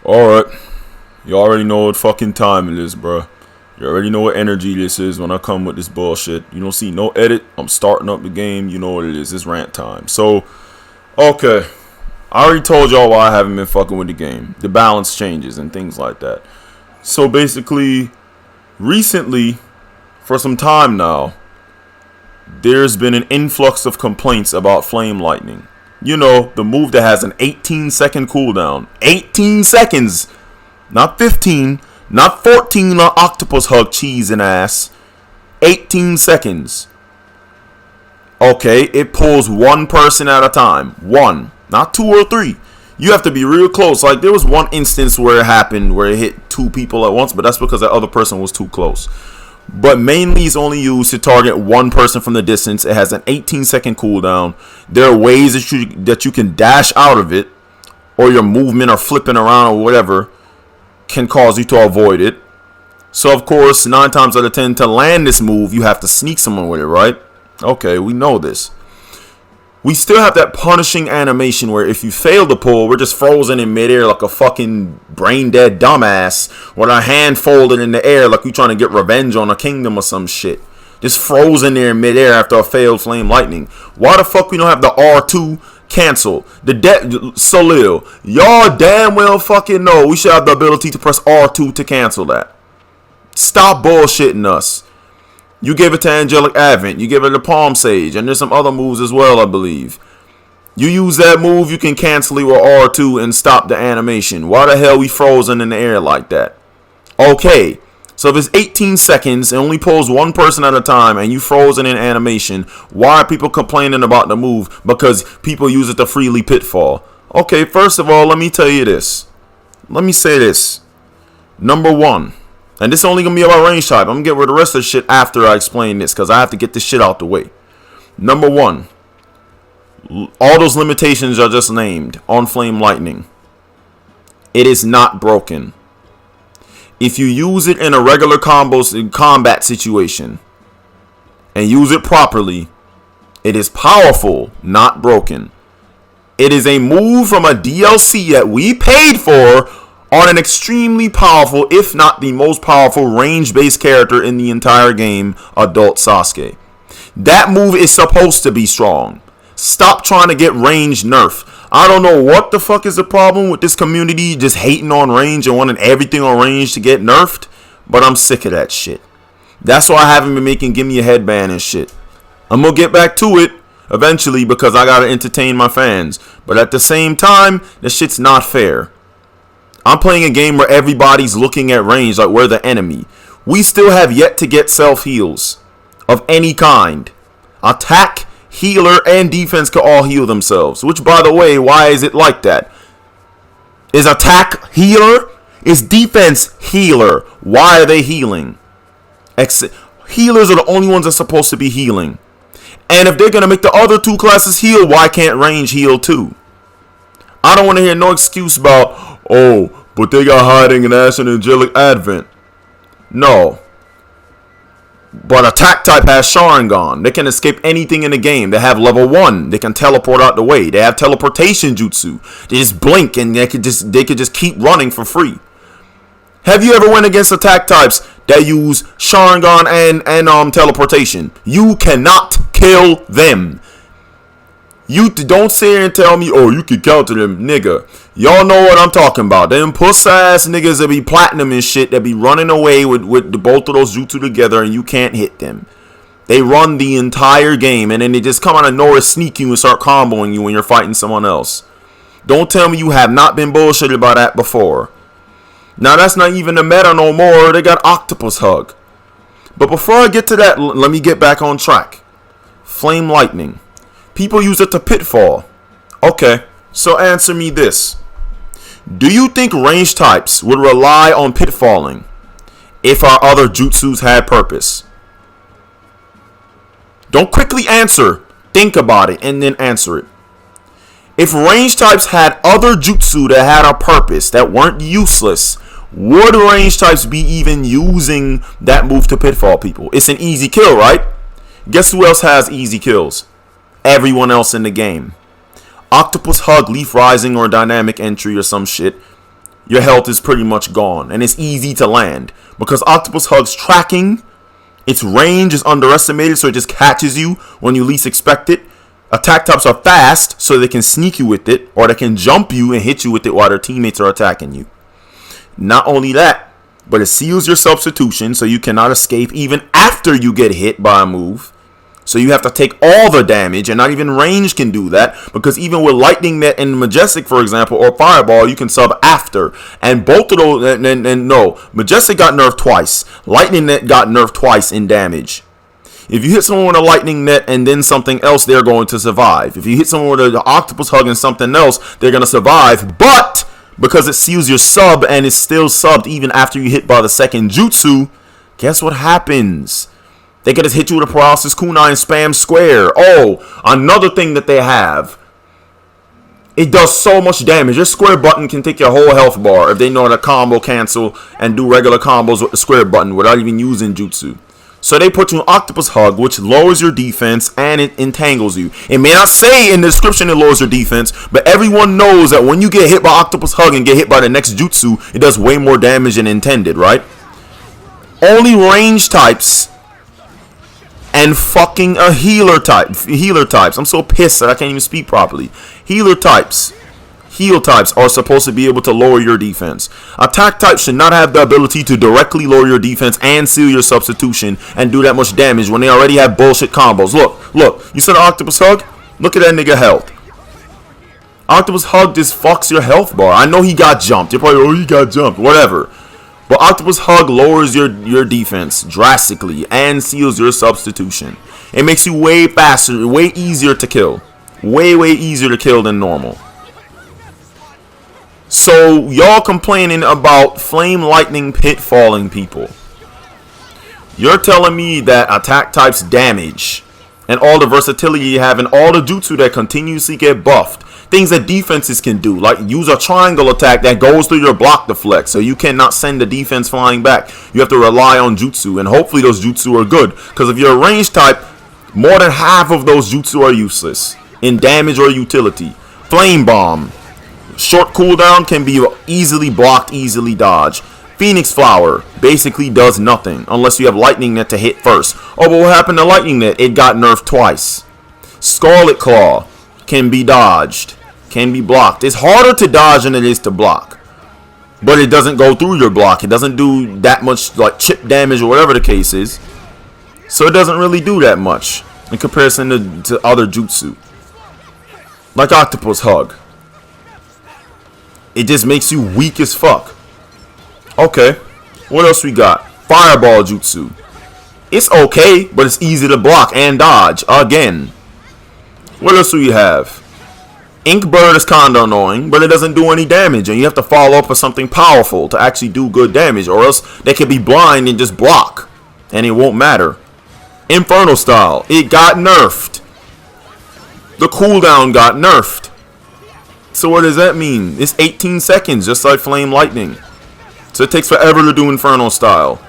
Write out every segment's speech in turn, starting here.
Alright. You already know what fucking time it is, bruh. You already know what energy this is when I come with this bullshit. You don't see no edit. I'm starting up the game. You know what it is. It's rant time. So, okay. I already told y'all why I haven't been fucking with the game. The balance changes and things like that. So basically, recently, for some time now, there's been an influx of complaints about Flame Lightning. You know, the move that has an 18-second cooldown. 18 seconds! Not 15, not 14 on Octopus Hug cheese and ass. 18 seconds. Okay, it pulls one person at a time. One, not two or three. You have to be real close. Like, there was one instance where it happened where it hit two people at once, but that's because that other person was too close. But mainly it's only used to target one person from the distance. It has an 18-second cooldown. There are ways that you can dash out of it, or your movement or flipping around or whatever can cause you to avoid it. So of course, 9 times out of 10 to land this move, you have to sneak someone with it, right? Okay, we know this. We still have that punishing animation where if you fail to pull, we're just frozen in midair like a fucking brain dead dumbass with our hand folded in the air like we trying to get revenge on a kingdom or some shit. Just frozen there in midair after a failed Flame Lightning. Why the fuck we don't have the R2 cancel? The Salil, y'all damn well fucking know we should have the ability to press R2 to cancel that. Stop bullshitting us. You gave it to Angelic Advent. You gave it to Palm Sage. And there's some other moves as well, I believe. You use that move, you can cancel it with R2 and stop the animation. Why the hell we frozen in the air like that? Okay. So if it's 18 seconds and only pulls one person at a time and you frozen in animation, why are people complaining about the move? Because people use it to freely pitfall. Okay, first of all, let me tell you this. Let me say this. Number one. And this is only going to be about range type. I'm going to get rid of the rest of the shit after I explain this, because I have to get this shit out the way. Number one. All those limitations I just named on Flame Lightning. It is not broken. If you use it in a regular combat situation and use it properly, it is powerful, not broken. It is a move from a DLC that we paid for on an extremely powerful, if not the most powerful, range-based character in the entire game, Adult Sasuke. That move is supposed to be strong. Stop trying to get range nerf. I don't know what the fuck is the problem with this community just hating on range and wanting everything on range to get nerfed, but I'm sick of that shit. That's why I haven't been making Gimme a headband and shit. I'm gonna get back to it eventually because I gotta entertain my fans, but at the same time, this shit's not fair. I'm playing a game where everybody's looking at range like we're the enemy. We still have yet to get self-heals of any kind. Attack, healer, and defense can all heal themselves. Which, by the way, why is it like that? Is attack healer? Is defense healer? Why are they healing? Healers are the only ones that's supposed to be healing. And if they're going to make the other two classes heal, why can't range heal too? I don't want to hear no excuse about, oh, but they got hiding and ash and angelic advent. No. But attack type has Sharingan. They can escape anything in the game. They have level 1. They can teleport out the way. They have teleportation jutsu. They just blink and they could just keep running for free. Have you ever went against attack types that use Sharingan and teleportation? You cannot kill them. You don't sit here and tell me, oh, you can counter them, nigga. Y'all know what I'm talking about. Them puss-ass niggas that be platinum and shit that be running away with both of those jutsu together and you can't hit them. They run the entire game and then they just come out of nowhere, sneak you and start comboing you when you're fighting someone else. Don't tell me you have not been bullshitted by that before. Now, that's not even the meta no more. They got Octopus Hug. But before I get to that, let me get back on track. Flame Lightning. People use it to pitfall. Okay, so answer me this. Do you think range types would rely on pitfalling if our other jutsus had purpose? Don't quickly answer. Think about it and then answer it. If range types had other jutsu that had a purpose, that weren't useless, would range types be even using that move to pitfall people? It's an easy kill, right? Guess who else has easy kills? Everyone else in the game. Octopus Hug, Leaf Rising, or Dynamic Entry or some shit. your health is pretty much gone. And it's easy to land. Because Octopus Hug's tracking, its range is underestimated, so it just catches you when you least expect it. Attack types are fast, so they can sneak you with it, or they can jump you and hit you with it while their teammates are attacking you. Not only that, but it seals your substitution, so you cannot escape even after you get hit by a move. So you have to take all the damage, and not even range can do that, because even with Lightning Net and Majestic, for example, or Fireball, you can sub after. And both of those, no, Majestic got nerfed twice. Lightning Net got nerfed twice in damage. If you hit someone with a Lightning Net and then something else, they're going to survive. If you hit someone with an Octopus Hug and something else, they're going to survive. But because it seals your sub and it's still subbed even after you hit by the second jutsu, guess what happens? They can just hit you with a paralysis kunai and spam square. Oh, another thing that they have. It does so much damage. Your square button can take your whole health bar if they know how to combo cancel and do regular combos with the square button without even using jutsu. So they put you an Octopus Hug, which lowers your defense and it entangles you. It may not say in the description it lowers your defense, but everyone knows that when you get hit by Octopus Hug and get hit by the next jutsu, it does way more damage than intended, right? Only range types and fucking a healer types. I'm so pissed that I can't even speak properly. Heal types are supposed to be able to lower your defense. Attack types should not have the ability to directly lower your defense and seal your substitution and do that much damage when they already have bullshit combos. Look, you said Octopus Hug? Look at that nigga health. Octopus Hug just fucks your health bar. I know he got jumped. You're probably, oh, he got jumped. Whatever. But Octopus Hug lowers your defense drastically and seals your substitution. It makes you way faster, way easier to kill. Way easier to kill than normal. So y'all complaining about Flame Lightning pitfalling people. You're telling me that attack types damage and all the versatility you have and all the jutsu that continuously get buffed. Things that defenses can do, like use a triangle attack that goes through your block deflect, so you cannot send the defense flying back. You have to rely on jutsu, and hopefully those jutsu are good. Because if you're a range type, more than half of those jutsu are useless in damage or utility. Flame Bomb, short cooldown, can be easily blocked, easily dodged. Phoenix Flower basically does nothing unless you have Lightning Net to hit first. Oh, but what happened to Lightning Net? It got nerfed twice. Scarlet Claw can be dodged, can be blocked. It's harder to dodge than it is to block, but it doesn't go through your block. It doesn't do that much like chip damage or whatever the case is, so it doesn't really do that much in comparison to other jutsu like Octopus Hug. It just makes you weak as fuck. Okay, what else we got? Fireball jutsu. It's okay, but it's easy to block and dodge again. What else do you have? Ink Bird is kinda annoying, but it doesn't do any damage, and you have to follow up with something powerful to actually do good damage, or else they can be blind and just block, and it won't matter. Inferno Style, it got nerfed. The cooldown got nerfed. So what does that mean? It's 18 seconds, just like Flame Lightning. So it takes forever to do Inferno Style.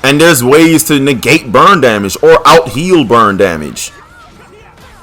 And there's ways to negate burn damage or out-heal burn damage.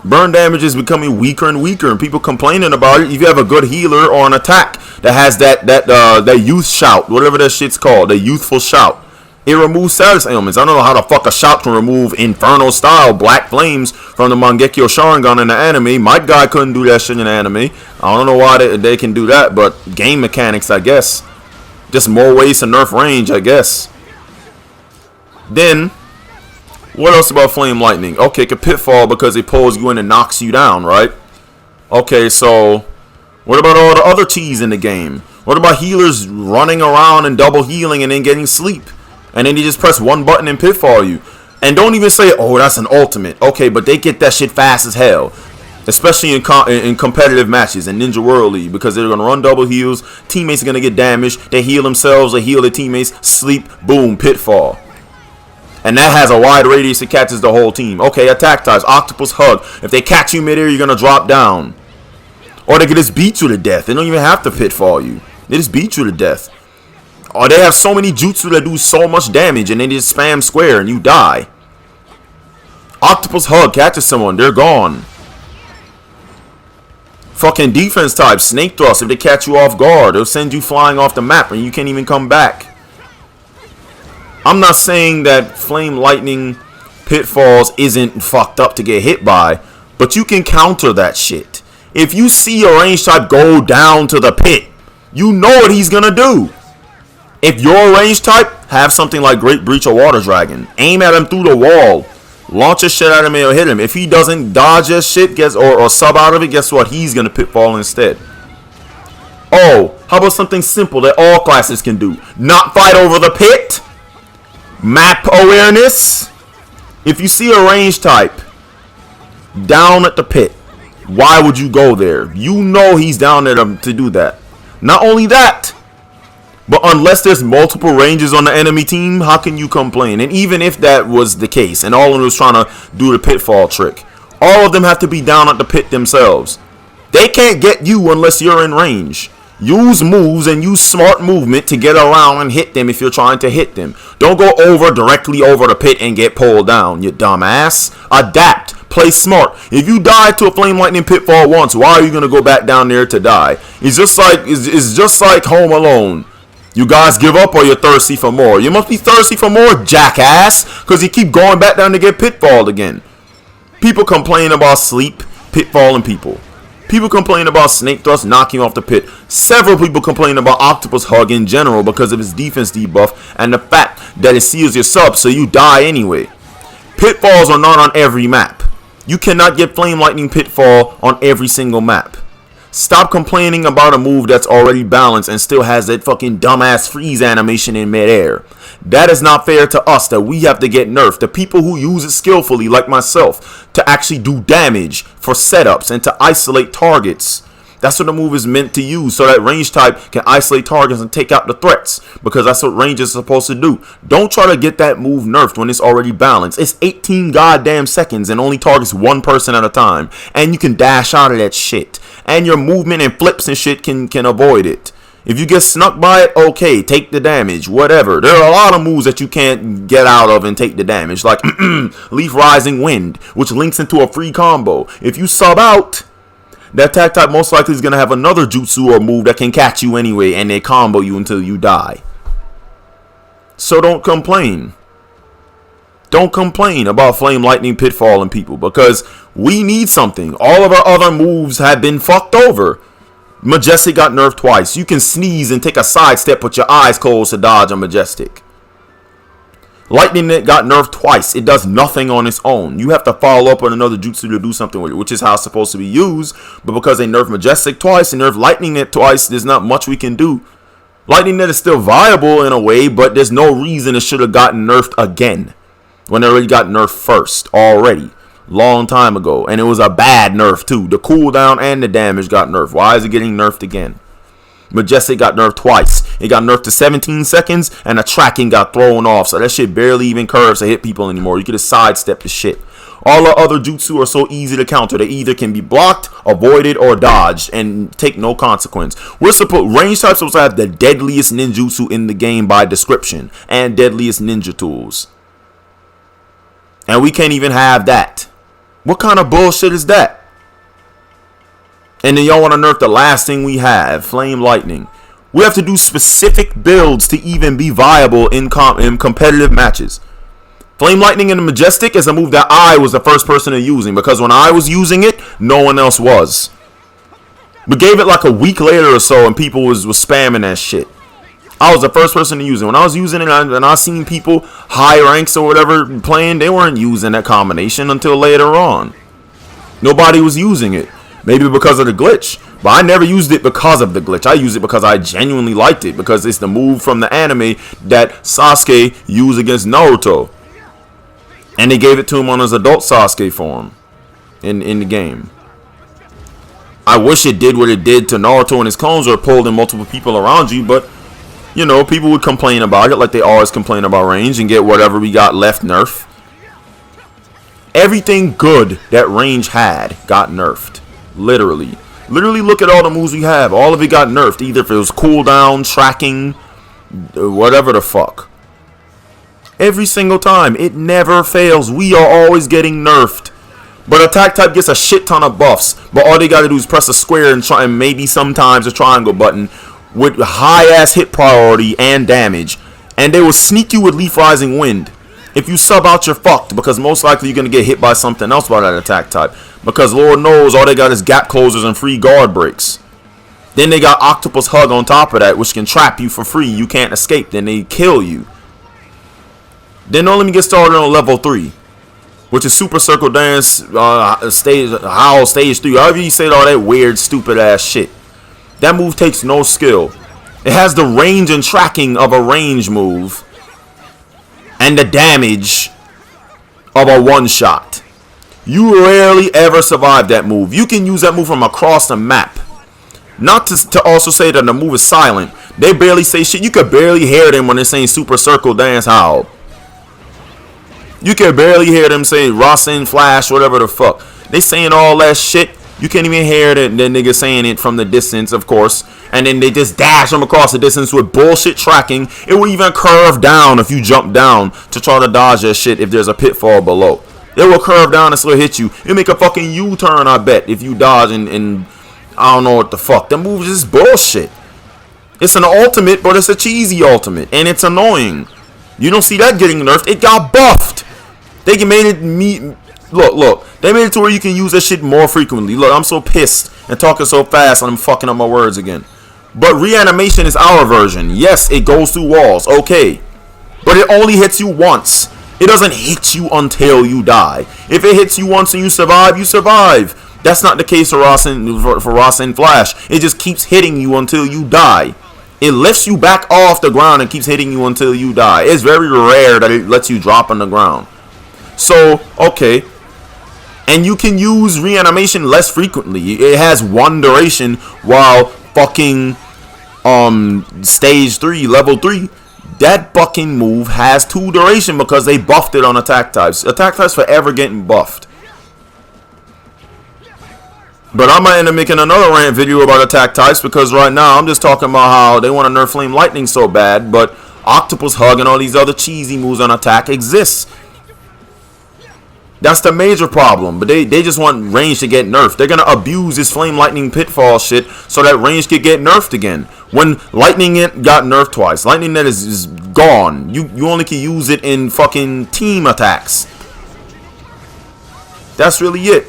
Burn damage is becoming weaker and weaker, and people complaining about it. If you have a good healer or an attack that has that youth shout, whatever that shit's called, the youthful shout, it removes status ailments. I don't know how the fuck a shout can remove Inferno Style Black Flames from the Mangekyo Sharingan in the anime. My guy couldn't do that shit in the anime. I don't know why they can do that, but game mechanics, I guess. Just more ways to nerf range, I guess. Then, what else about Flame Lightning? Okay, it can pitfall because it pulls you in and knocks you down, right? Okay, so what about all the other cheese in the game? What about healers running around and double healing and then getting sleep? And then you just press one button and pitfall you. And don't even say, oh, that's an ultimate. Okay, but they get that shit fast as hell. Especially in competitive matches in Ninja World League, because they're going to run double heals. Teammates are going to get damaged. They heal themselves, they heal their teammates. Sleep, boom, pitfall. And that has a wide radius. It catches the whole team. Okay, attack types. Octopus Hug. If they catch you midair, you're going to drop down. Or they can just beat you to death. They don't even have to pitfall you. They just beat you to death. Or they have so many jutsu that do so much damage and they just spam square and you die. Octopus Hug catches someone. They're gone. Fucking defense type, snake thrust, if they catch you off guard, they'll send you flying off the map and you can't even come back. I'm not saying that flame lightning pitfalls isn't fucked up to get hit by, but you can counter that shit. If you see a range type go down to the pit, you know what he's gonna do. If you're a range type, have something like Great Breach or Water Dragon. Aim at him through the wall. Launch a shit at him and it'll hit him. If he doesn't dodge that shit, or sub out of it, guess what? He's gonna pitfall instead. Oh, how about something simple that all classes can do? Not fight over the pit. Map awareness. If you see a range type down at the pit, why would you go there? You know he's down there to do that. Not only that, but unless there's multiple ranges on the enemy team, how can you complain? And even if that was the case, and all of them was trying to do the pitfall trick, all of them have to be down at the pit themselves. They can't get you unless you're in range. Use moves and use smart movement to get around and hit them if you're trying to hit them. Don't go directly over the pit and get pulled down, you dumbass. Adapt. Play smart. If you die to a flame lightning pitfall once, why are you gonna go back down there to die? It's just like Home Alone. You guys give up or you're thirsty for more? You must be thirsty for more, jackass, because you keep going back down to get pitfalled again. People complain about sleep, pitfalling people. People complain about snake thrust knocking off the pit. Several people complain about octopus hug in general because of its defense debuff and the fact that it seals your sub so you die anyway. Pitfalls are not on every map. You cannot get flame lightning pitfall on every single map. Stop complaining about a move that's already balanced and still has that fucking dumbass freeze animation in midair. That is not fair to us that we have to get nerfed. The people who use it skillfully, like myself, to actually do damage for setups and to isolate targets. That's what the move is meant to use, so that range type can isolate targets and take out the threats, because that's what range is supposed to do. Don't try to get that move nerfed when it's already balanced. It's 18 goddamn seconds and only targets one person at a time, and you can dash out of that shit, and your movement and flips and shit can avoid it. If you get snuck by it, okay, take the damage, whatever. There are a lot of moves that you can't get out of and take the damage, like Leaf Rising Wind, which links into a free combo. If you sub out, that attack type most likely is going to have another jutsu or move that can catch you anyway, and they combo you until you die. So don't complain. Don't complain about flame lightning pitfalling people, because we need something. All of our other moves have been fucked over. Majestic got nerfed twice. You can sneeze and take a sidestep with your eyes closed to dodge a Majestic. Lightning Net got nerfed twice. It does nothing on its own. You have to follow up on another jutsu to do something with it, which is how it's supposed to be used. But because they nerfed Majestic twice and nerfed Lightning Net twice, there's not much we can do. Lightning Net is still viable in a way, but there's no reason it should have gotten nerfed again when it already got nerfed first already. Long time ago. And it was a bad nerf too. The cooldown and the damage got nerfed. Why is it getting nerfed again? Majestic got nerfed twice. It got nerfed to 17 seconds and the tracking got thrown off. So that shit barely even curves to hit people anymore. You could have sidestepped the shit. All the other jutsu are so easy to counter. They either can be blocked, avoided, or dodged and take no consequence. Range types supposed to have the deadliest ninjutsu in the game by description and deadliest ninja tools. And we can't even have that. What kind of bullshit is that? And then y'all want to nerf the last thing we have, Flame Lightning. We have to do specific builds to even be viable in competitive matches. Flame Lightning in the Majestic is a move that I was the first person to using, because when I was using it, no one else was. We gave it like a week later or so and people was spamming that shit. I was the first person to use it. When I was using it and I seen people high ranks or whatever playing, they weren't using that combination until later on. Nobody was using it. Maybe because of the glitch. But I never used it because of the glitch. I used it because I genuinely liked it. Because it's the move from the anime that Sasuke used against Naruto. And they gave it to him on his adult Sasuke form in the game. I wish it did what it did to Naruto and his clones, or pulled in multiple people around you. But, you know, people would complain about it like they always complain about range and get whatever we got left nerfed. Everything good that range had got nerfed. Literally look at all the moves we have. All of it got nerfed. Either if it was cooldown, tracking, whatever the fuck. Every single time. It never fails. We are always getting nerfed. But attack type gets a shit ton of buffs. But all they gotta do is press a square and try, and maybe sometimes a triangle button with high ass hit priority and damage. And they will sneak you with Leaf Rising Wind. If you sub out, you're fucked, because most likely you're gonna get hit by something else by that attack type. Because Lord knows all they got is gap closers and free guard breaks. Then they got Octopus Hug on top of that, which can trap you for free. You can't escape. Then they kill you. Then don't let me get started on level 3, which is Super Circle Dance, Howl Stage 3. However you say all that weird, stupid ass shit. That move takes no skill. It has the range and tracking of a range move, and the damage of a one-shot. You rarely ever survive that move. You can use that move from across the map. Not to also say that the move is silent. They barely say shit. You could barely hear them when they're saying Super Circle Dance Howl. You can barely hear them say Rasen Flash, whatever the fuck. They saying all that shit. You can't even hear the nigga saying it from the distance, of course. And then they just dash them across the distance with bullshit tracking. It will even curve down if you jump down to try to dodge that shit if there's a pitfall below. It will curve down and still hit you. It'll make a fucking U-turn, I bet, if you dodge and I don't know what the fuck. That move is just bullshit. It's an ultimate, but it's a cheesy ultimate. And it's annoying. You don't see that getting nerfed. It got buffed. They made it Look. They made it to where you can use that shit more frequently. Look, I'm so pissed and talking so fast and I'm fucking up my words again. But reanimation is our version. Yes, it goes through walls. Okay. But it only hits you once. It doesn't hit you until you die. If it hits you once and you survive, you survive. That's not the case for Rasen Flash. It just keeps hitting you until you die. It lifts you back off the ground and keeps hitting you until you die. It's very rare that it lets you drop on the ground. So, okay. And you can use reanimation less frequently. It has one duration, while fucking stage 3, level 3, that fucking move has 2 duration because they buffed it on attack types. Attack types forever getting buffed. But I might end up making another rant video about attack types, because right now I'm just talking about how they want to nerf Flame Lightning so bad, but Octopus Hug and all these other cheesy moves on attack exists. That's the major problem. But they just want range to get nerfed. They're going to abuse this Flame Lightning pitfall shit so that range could get nerfed again. When Lightning Net got nerfed twice. Lightning Net is gone. You only can use it in fucking team attacks. That's really it.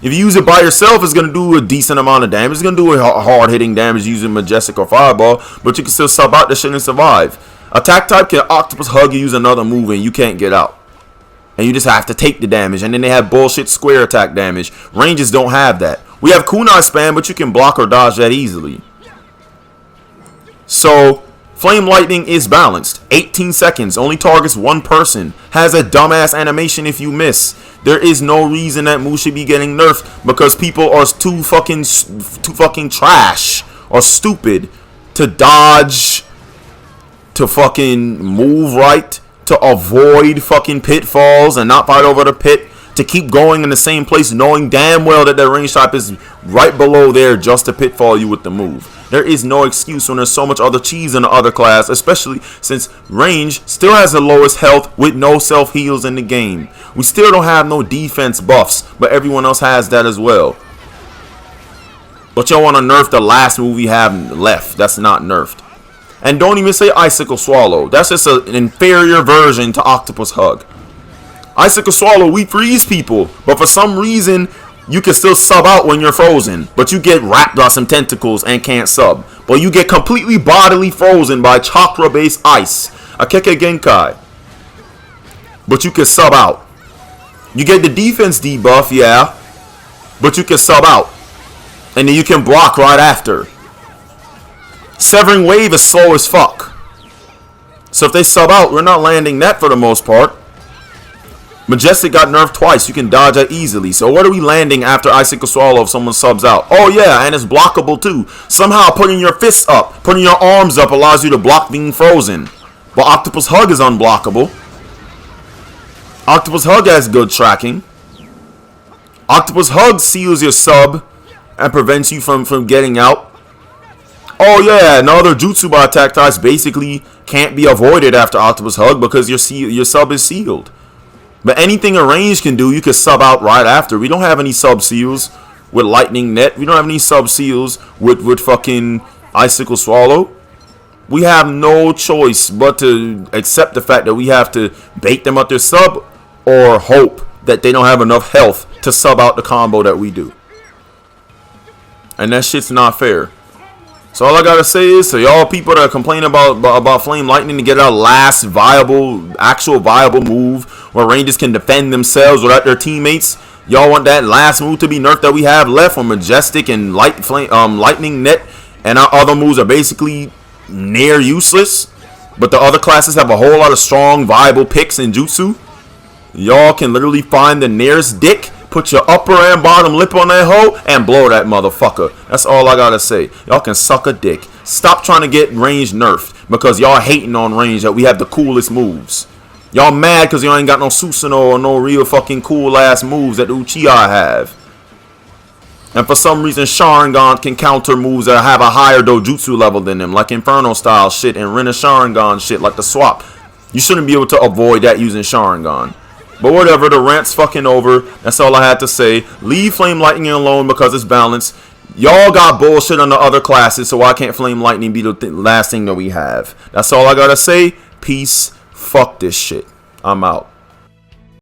If you use it by yourself, it's going to do a decent amount of damage. It's going to do a hard-hitting damage using Majestic or Fireball. But you can still sub out this shit and survive. Attack type can Octopus Hug you, use another move, and you can't get out. And you just have to take the damage. And then they have bullshit square attack damage. Ranges don't have that. We have kunai spam, but you can block or dodge that easily. So, Flame Lightning is balanced. 18 seconds. Only targets one person. Has a dumbass animation if you miss. There is no reason that move should be getting nerfed, because people are too fucking trash or stupid to dodge, to fucking move right, to avoid fucking pitfalls and not fight over the pit, to keep going in the same place knowing damn well that their range type is right below there just to pitfall you with the move. There is no excuse when there's so much other cheese in the other class, especially since range still has the lowest health with no self heals in the game. We still don't have no defense buffs, but everyone else has that as well. But y'all want to nerf the last move we have left. That's not nerfed. And don't even say Icicle Swallow. That's just an inferior version to Octopus Hug. Icicle Swallow, we freeze people, but for some reason you can still sub out when you're frozen, but you get wrapped by some tentacles and can't sub. But you get completely bodily frozen by chakra based ice, Akeke Genkai, but you can sub out. You get the defense debuff, yeah, but you can sub out, and then you can block right after. Severing Wave is slow as fuck. So if they sub out, we're not landing that for the most part. Majestic got nerfed twice. You can dodge that easily. So what are we landing after Icicle Swallow if someone subs out? Oh yeah, and it's blockable too. Somehow putting your fists up, putting your arms up allows you to block being frozen. But Octopus Hug is unblockable. Octopus Hug has good tracking. Octopus Hug seals your sub and prevents you from getting out. Oh yeah, no other jutsu by attack types basically can't be avoided after Octopus Hug because your sub is sealed. But anything a range can do, you can sub out right after. We don't have any sub seals with lightning net. We don't have any sub seals with fucking icicle swallow. We have no choice but to accept the fact that we have to bait them up their sub or hope that they don't have enough health to sub out the combo that we do. And that shit's not fair. So all I gotta say is, to y'all people that are complaining about Flame Lightning to get our last actual viable move where Rangers can defend themselves without their teammates, y'all want that last move to be nerfed that we have left for Majestic and Lightning Net, and our other moves are basically near useless, but the other classes have a whole lot of strong viable picks in Jutsu. Y'all can literally find the nearest dick, put your upper and bottom lip on that hoe, and blow that motherfucker. That's all I gotta say. Y'all can suck a dick. Stop trying to get range nerfed because y'all hating on range that we have the coolest moves. Y'all mad because y'all ain't got no Susanoo or no real fucking cool ass moves that the Uchiha have. And for some reason, Sharingan can counter moves that have a higher dojutsu level than them, like Inferno style shit and Rinna Sharingan shit, like the swap. You shouldn't be able to avoid that using Sharingan. But whatever, the rant's fucking over. That's all I had to say. Leave Flame Lightning alone because it's balanced. Y'all got bullshit on the other classes, so why can't Flame Lightning be the last thing that we have? That's all I gotta say. Peace. Fuck this shit. I'm out.